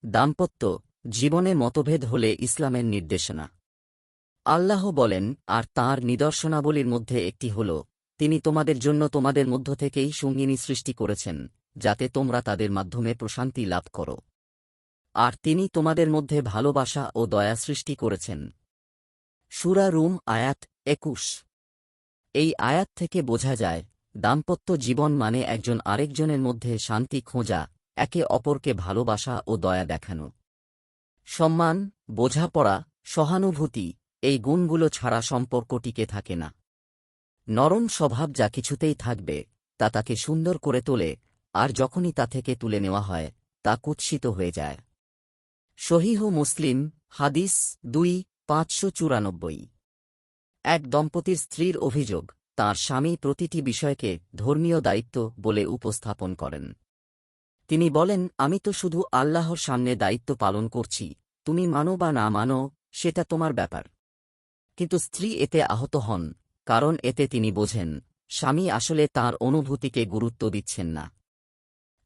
দাম্পত্য জীবনে মতভেদ হলে ইসলামের নির্দেশনা। আল্লাহ বলেন, আর তাঁর নিদর্শনাবলীর মধ্যে একটি হল, তিনি তোমাদের জন্য তোমাদের মধ্য থেকেই সঙ্গিনী সৃষ্টি করেছেন, যাতে তোমরা তাদের মাধ্যমে প্রশান্তি লাভ করো। আর তিনি তোমাদের মধ্যে ভালোবাসা ও দয়া সৃষ্টি করেছেন। সূরা রুম আয়াত ২১। এই আয়াত থেকে বোঝা যায়, দাম্পত্য জীবন মানে একজন আরেকজনের মধ্যে শান্তি খোঁজা, একে অপরকে ভালোবাসা ও দয়া দেখানো। সম্মান, বোঝাপড়া, সহানুভূতি, এই গুণগুলো ছাড়া সম্পর্ক টিকে থাকে না। নরম স্বভাব যা কিছুতেই থাকবে, তা তাকে সুন্দর করে তোলে, আর যখনই তা থেকে তুলে নেওয়া হয়, তা কুৎসিত হয়ে যায়। সহিহ মুসলিম হাদিস ২,৫৯৪। এক দম্পতির স্ত্রীর অভিযোগ, তাঁর স্বামী প্রতিটি বিষয়কে ধর্মীয় দায়িত্ব বলে উপস্থাপন করেন। তিনি বলেন, আমি তো শুধু আল্লাহর সামনে দায়িত্ব পালন করছি, তুমি মানো বা না মানো সেটা তোমার ব্যাপার। কিন্তু স্ত্রী এতে আহত হন, কারণ এতে তিনি বোঝেন, স্বামী আসলে তাঁর অনুভূতিকে গুরুত্ব দিচ্ছেন না।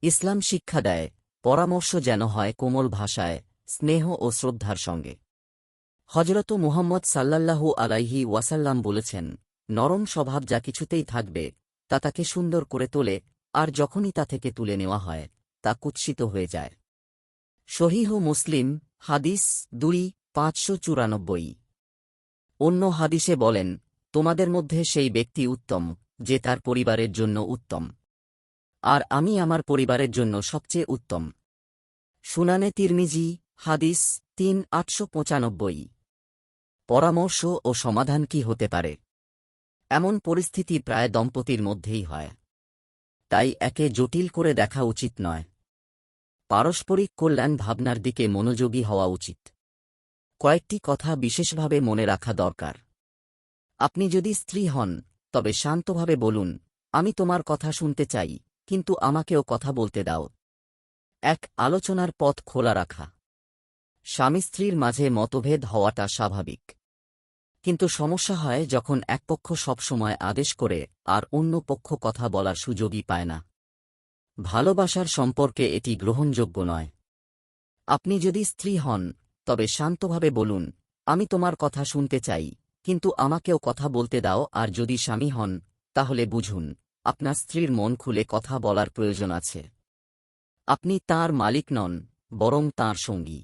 ইসলাম শিক্ষা দেয়, পরামর্শ যেন হয় কোমল ভাষায়, স্নেহ ও শ্রদ্ধার সঙ্গে। হজরত মুহাম্মদ সাল্লাল্লাহু আলাইহি ওয়াসাল্লাম বলেছেন, নরম স্বভাব যা কিছুতেই থাকবে, তা তাকে সুন্দর করে তোলে, আর যখনই তা থেকে তুলে নেওয়া হয়, তা কুৎসিত হয়ে যায়। সহিহ মুসলিম হাদিস ২,৫৯৪। অন্য হাদিসে বলেন, তোমাদের মধ্যে সেই ব্যক্তি উত্তম, যে তার পরিবারের জন্য উত্তম, আর আমি আমার পরিবারের জন্য সবচেয়ে উত্তম। সুনানে তিরমিজি হাদিস ৩,৮৯৫। পরামর্শ ও সমাধান কি হতে পারে? এমন পরিস্থিতি প্রায় দম্পতির মধ্যেই হয়। তাই একে জটিল করে দেখা উচিত নয়। পারস্পরিক কল্যাণ ভাবনার দিকে মনোযোগী হওয়া উচিত। কয়েকটি কথা বিশেষভাবে মনে রাখা দরকার। আপনি যদি স্ত্রী হন, তবে শান্তভাবে বলুন, আমি তোমার কথা শুনতে চাই, কিন্তু আমাকেও কথা বলতে দাও। আলোচনার পথ খোলা রাখা। স্বামী স্ত্রীর মাঝে মতভেদ হওয়াটা স্বাভাবিক। কিন্তু সমস্যা হয় যখন এক পক্ষ সবসময় আদেশ করে আর অন্য পক্ষ কথা বলার সুযোগই পায় না। ভালোবাসার সম্পর্কে এটি গ্রহণযোগ্য নয়। আপনি যদি স্ত্রী হন, তবে শান্তভাবে বলুন, আমি তোমার কথা শুনতে চাই, কিন্তু আমাকেও কথা বলতে দাও। আর যদি স্বামী হন, তাহলে বুঝুন, আপনার স্ত্রীর মন খুলে কথা বলার প্রয়োজন আছে। আপনি তাঁর মালিক নন, বরং তাঁর সঙ্গী।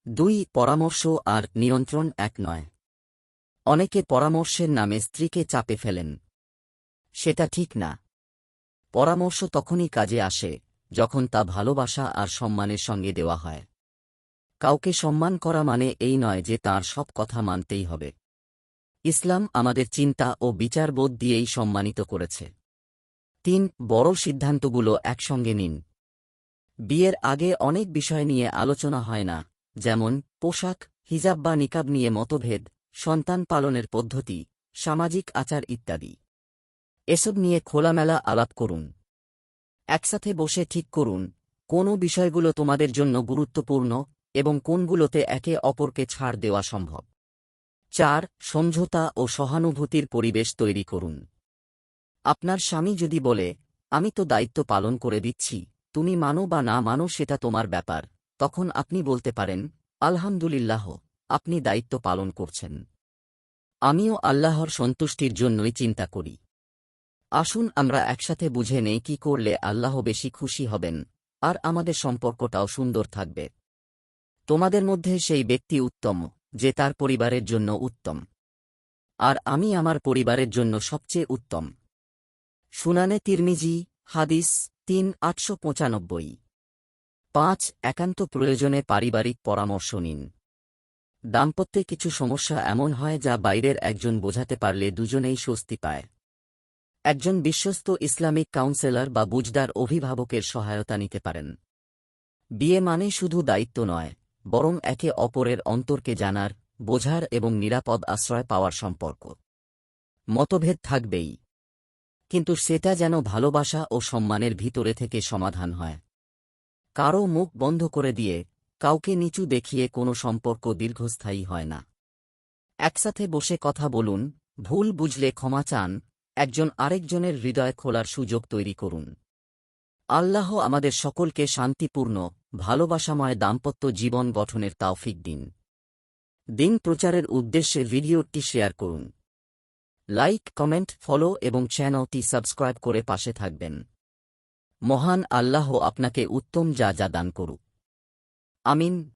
২. পরামর্শ আর নিয়ন্ত্রণ এক নয়। অনেকে পরামর্শের নামে স্ত্রীকে চাপে ফেলেন। সেটা ঠিক না। পরামর্শ তখনই কাজে আসে, যখন তা ভালোবাসা আর সম্মানের সঙ্গে দেওয়া হয়। কাউকে সম্মান করা মানে এই নয় যে তাঁর সব কথা মানতেই হবে। ইসলাম আমাদের চিন্তা ও বিচারবোধ দিয়েই সম্মানিত করেছে। ৩. বড় সিদ্ধান্তগুলো একসঙ্গে নিন। বিয়ের আগে অনেক বিষয় নিয়ে আলোচনা হয় না, যেমন পোশাক, হিজাব বা নিকাব নিয়ে মতভেদ, সন্তান পালনের পদ্ধতি, সামাজিক আচার ইত্যাদি। এসব নিয়ে খোলামেলা আলাপ করুন। একসাথে বসে ঠিক করুন, কোন বিষয়গুলো তোমাদের জন্য গুরুত্বপূর্ণ এবং কোনগুলোতে একে অপরকে ছাড় দেওয়া সম্ভব। ৪. সমঝোতা ও সহানুভূতির পরিবেশ তৈরি করুন। আপনার স্বামী যদি বলে, আমি তো দায়িত্ব পালন করে দিচ্ছি, তুমি মানো বা না মানো সেটা তোমার ব্যাপার, তখন আপনি বলতে পারেন, আলহামদুলিল্লাহ, আপনি দায়িত্ব পালন করছেন। আমিও আল্লাহর সন্তুষ্টির জন্যই চিন্তা করি। আসুন আমরা একসাথে বুঝে নেই কি করলে আল্লাহ বেশি খুশি হবেন, আর আমাদের সম্পর্কটাও সুন্দর থাকবে। তোমাদের মধ্যে সেই ব্যক্তি উত্তম, যে তার পরিবারের জন্য উত্তম, আর আমি আমার পরিবারের জন্য সবচেয়ে উত্তম। সুনানে তিরমিজি হাদিস ৩,৮৯৫। ৫. একান্ত প্রয়োজনে পারিবারিক পরামর্শ নিন। দাম্পত্যে কিছু সমস্যা এমন হয় যা বাইরের একজন বোঝাতে পারলে দুজনেই স্বস্তি পায়। একজন বিশ্বস্ত ইসলামিক কাউন্সেলর বা বুঝদার অভিভাবকের সহায়তা নিতে পারেন। বিয়ে মানে শুধু দায়িত্ব নয়, বরং একে অপরের অন্তরকে জানার, বোঝার এবং নিরাপদ আশ্রয় পাওয়ার সম্পর্ক। মতভেদ থাকবেই, কিন্তু সেটা যেন ভালোবাসা ও সম্মানের ভিতরে থেকে সমাধান হয়। কারও মুখ বন্ধ করে দিয়ে, কাউকে নিচু দেখিয়ে কোনো সম্পর্ক দীর্ঘস্থায়ী হয় না। একসাথে বসে কথা বলুন, ভুল বুঝলে ক্ষমা চান, একজন আরেকজনের হৃদয় খোলার সুযোগ তৈরি করুন। আল্লাহ আমাদের সকলকে শান্তিপূর্ণ ভালোবাসাময় দাম্পত্য জীবন গঠনের তাওফিক দিন। দিন প্রচারের উদ্দেশ্যে ভিডিওটি শেয়ার করুন। লাইক, কমেন্ট, ফলো এবং চ্যানেলটি সাবস্ক্রাইব করে পাশে থাকবেন। মহান আল্লাহ আপনাকে উত্তম যা দান করুক। আমিন।